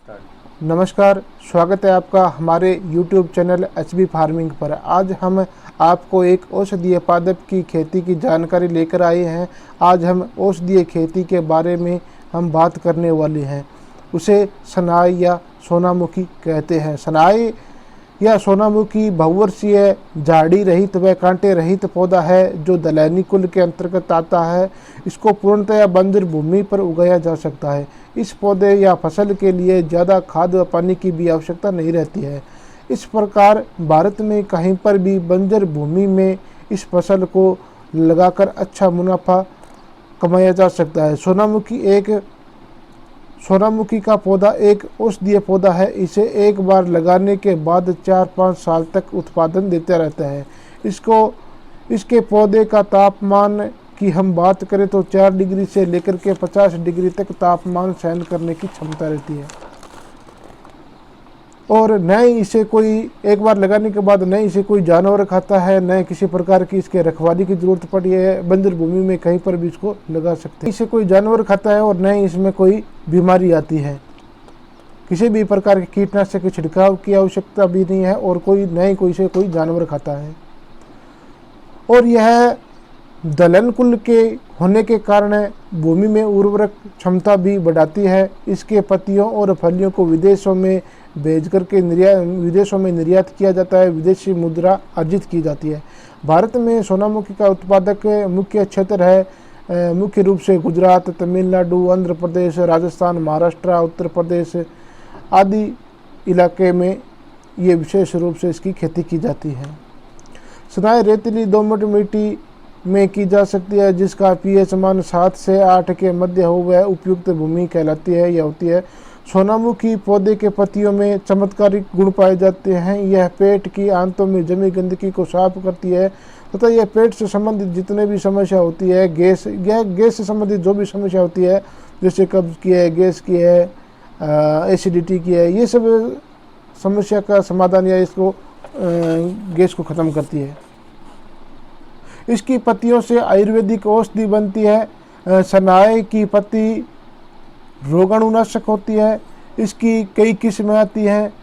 नमस्कार, स्वागत है आपका हमारे YouTube चैनल HB फार्मिंग पर। आज हम आपको एक औषधीय पादप की खेती की जानकारी लेकर आए हैं। आज हम औषधीय खेती के बारे में हम बात करने वाले हैं। उसे सनाई या सोनामुखी कहते हैं। सनाई या सोनामुखी बहुवर्षीय झाड़ी रहित व कांटे रहित पौधा है जो दलहनी कुल के अंतर्गत आता है। इसको पूर्णतया बंजर भूमि पर उगाया जा सकता है। इस पौधे या फसल के लिए ज़्यादा खाद व पानी की भी आवश्यकता नहीं रहती है। इस प्रकार भारत में कहीं पर भी बंजर भूमि में इस फसल को लगाकर अच्छा मुनाफा कमाया जा सकता है। सोनामुखी का पौधा एक औषधीय पौधा है। इसे एक बार लगाने के बाद 4-5 साल तक उत्पादन देता रहता है। इसके पौधे का तापमान की हम बात करें तो 4 डिग्री से लेकर के 50 डिग्री तक तापमान सहन करने की क्षमता रहती है। और न ही इसे कोई एक बार लगाने के बाद न इसे कोई जानवर खाता है, न किसी प्रकार की इसके रखवाली की जरूरत पड़ी है। बंजर भूमि में कहीं पर भी इसको लगा सकते हैं। इसे कोई जानवर खाता है और न ही इसमें कोई बीमारी आती है। किसी भी प्रकार के कीटनाशक के छिड़काव की आवश्यकता भी नहीं है और न ही कोई इसे कोई जानवर खाता है। और यह दलहन कुल के होने के कारण भूमि में उर्वरक क्षमता भी बढ़ाती है। इसके पत्तियों और फलियों को विदेशों में भेज करके विदेशों में निर्यात किया जाता है। विदेशी मुद्रा अर्जित की जाती है। भारत में सोनामुखी का उत्पादक मुख्य क्षेत्र है मुख्य रूप से गुजरात, तमिलनाडु, आंध्र प्रदेश, राजस्थान, महाराष्ट्र, उत्तर प्रदेश आदि इलाके में ये विशेष रूप से इसकी खेती की जाती है। सनाई रेतीली दोमट मिट्टी में की जा सकती है जिसका pH मान 7 से 8 के मध्य हो वह उपयुक्त भूमि कहलाती है या होती है। सोनामुखी पौधे के पत्तियों में चमत्कारिक गुण पाए जाते हैं। यह पेट की आंतों में जमी गंदगी को साफ करती है तथा यह पेट से संबंधित जितने भी समस्या होती है, गैस से संबंधित जो भी समस्या होती है, जैसे कब्ज की है, गैस की है, एसिडिटी की है, ये सब समस्या का समाधान या इसको गैस को ख़त्म करती है। इसकी पत्तियों से आयुर्वेदिक औषधि बनती है। सनाई की पत्ती रोगाणुनाशक होती है। इसकी कई किस्में आती हैं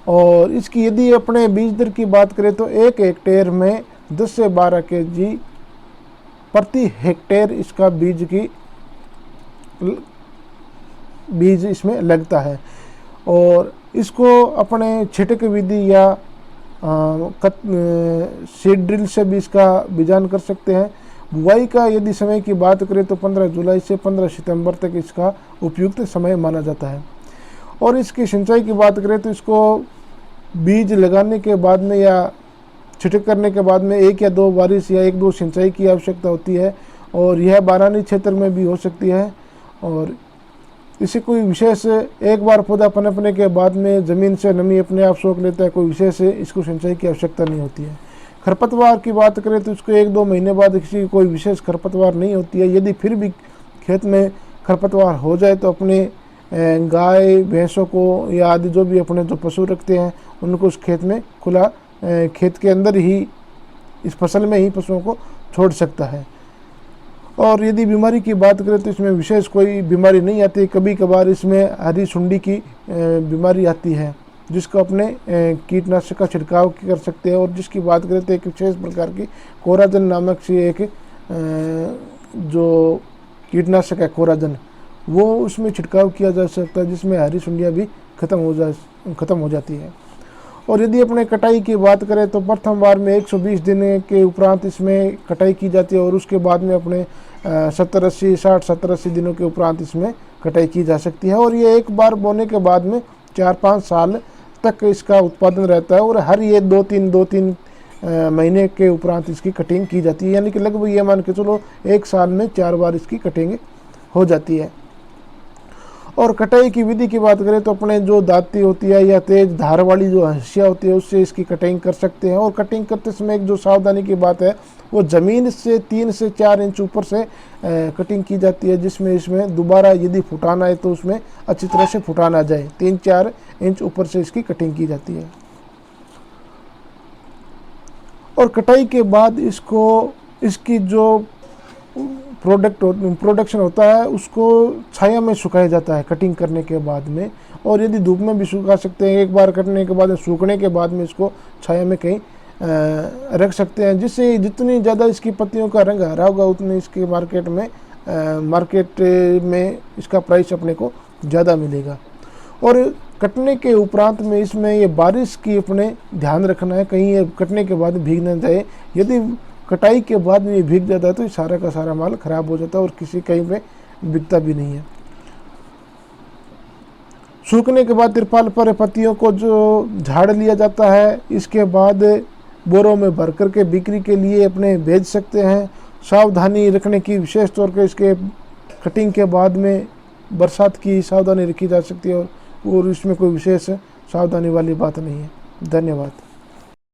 और इसकी यदि अपने बीज दर की बात करें तो 1 हेक्टेयर में 10 से 12 kg प्रति हेक्टेयर इसका बीज इसमें लगता है। और इसको अपने छिटक विधि या सीड ड्रिल से भी इसका बीजान कर सकते हैं। बुआई का यदि समय की बात करें तो 15 जुलाई से 15 सितंबर तक इसका उपयुक्त समय माना जाता है। और इसकी सिंचाई की बात करें तो इसको बीज लगाने के बाद में या छिटक करने के बाद में 1 या 2 बारिश या 1-2 सिंचाई की आवश्यकता होती है। और यह बारानी क्षेत्र में भी हो सकती है। और इसे कोई विशेष एक बार पौधा पनपने के बाद में ज़मीन से नमी अपने आप सोख लेता है। कोई विशेष इसको सिंचाई की आवश्यकता नहीं होती है। खरपतवार की बात करें तो इसको 1-2 महीने बाद कोई विशेष खरपतवार नहीं होती है। यदि फिर भी खेत में खरपतवार हो जाए तो अपने गाय भैंसों को या आदि जो भी अपने जो पशु रखते हैं उनको उस खेत में खुला खेत के अंदर ही इस फसल में ही पशुओं को छोड़ सकता है। और यदि बीमारी की बात करें तो इसमें विशेष कोई बीमारी नहीं आती। कभी कभार इसमें हरी सुंडी की बीमारी आती है जिसको अपने कीटनाशक का छिड़काव कर सकते हैं। और जिसकी बात करें तो एक विशेष प्रकार की कोराजन नामक सी एक जो कीटनाशक है कोराजन, वो उसमें छिड़काव किया जा सकता है जिसमें हरी सुंडियाँ भी खत्म हो जाती है। और यदि अपने कटाई की बात करें तो प्रथम बार में 120 दिन के उपरांत इसमें कटाई की जाती है और उसके बाद में अपने 70-80 दिनों के उपरांत इसमें कटाई की जा सकती है। और ये एक बार बोने के बाद में 4-5 साल तक इसका उत्पादन रहता है और हर ये 2-3 महीने के उपरांत इसकी कटिंग की जाती है। यानी कि लगभग ये मान के चलो 1 साल में 4 बार इसकी कटिंग हो जाती है। और कटाई की विधि की बात करें तो अपने जो दाती होती है या तेज धार वाली जो हंसिया होती है उससे इसकी कटिंग कर सकते हैं। और कटिंग करते समय एक जो सावधानी की बात है वो ज़मीन से 3 से 4 इंच ऊपर से कटिंग की जाती है जिसमें इसमें दोबारा यदि फुटाना है तो उसमें अच्छी तरह से फुटाना जाए। 3-4 इंच ऊपर से इसकी कटिंग की जाती है। और कटाई के बाद इसकी जो प्रोडक्शन होता है उसको छाया में सुखाया जाता है कटिंग करने के बाद में, और यदि धूप में भी सुखा सकते हैं, एक बार कटने के बाद सूखने के बाद में इसको छाया में कहीं रख सकते हैं, जिससे जितनी ज़्यादा इसकी पत्तियों का रंग हरा होगा उतनी इसके मार्केट में इसका प्राइस अपने को ज़्यादा मिलेगा। और कटने के उपरांत में इसमें ये बारिश की अपने ध्यान रखना है, कहीं ये कटने के बाद भीग ना जाए। यदि कटाई के बाद में ये भीग जाता है तो सारा का सारा माल खराब हो जाता है और किसी कहीं पे बिकता भी नहीं है। सूखने के बाद तिरपाल पर पत्तियों को जो झाड़ लिया जाता है, इसके बाद बोरों में भर करके बिक्री के लिए अपने भेज सकते हैं। सावधानी रखने की विशेष तौर पर इसके कटिंग के बाद में बरसात की सावधानी रखी जा सकती है और इसमें कोई विशेष सावधानी वाली बात नहीं है। धन्यवाद।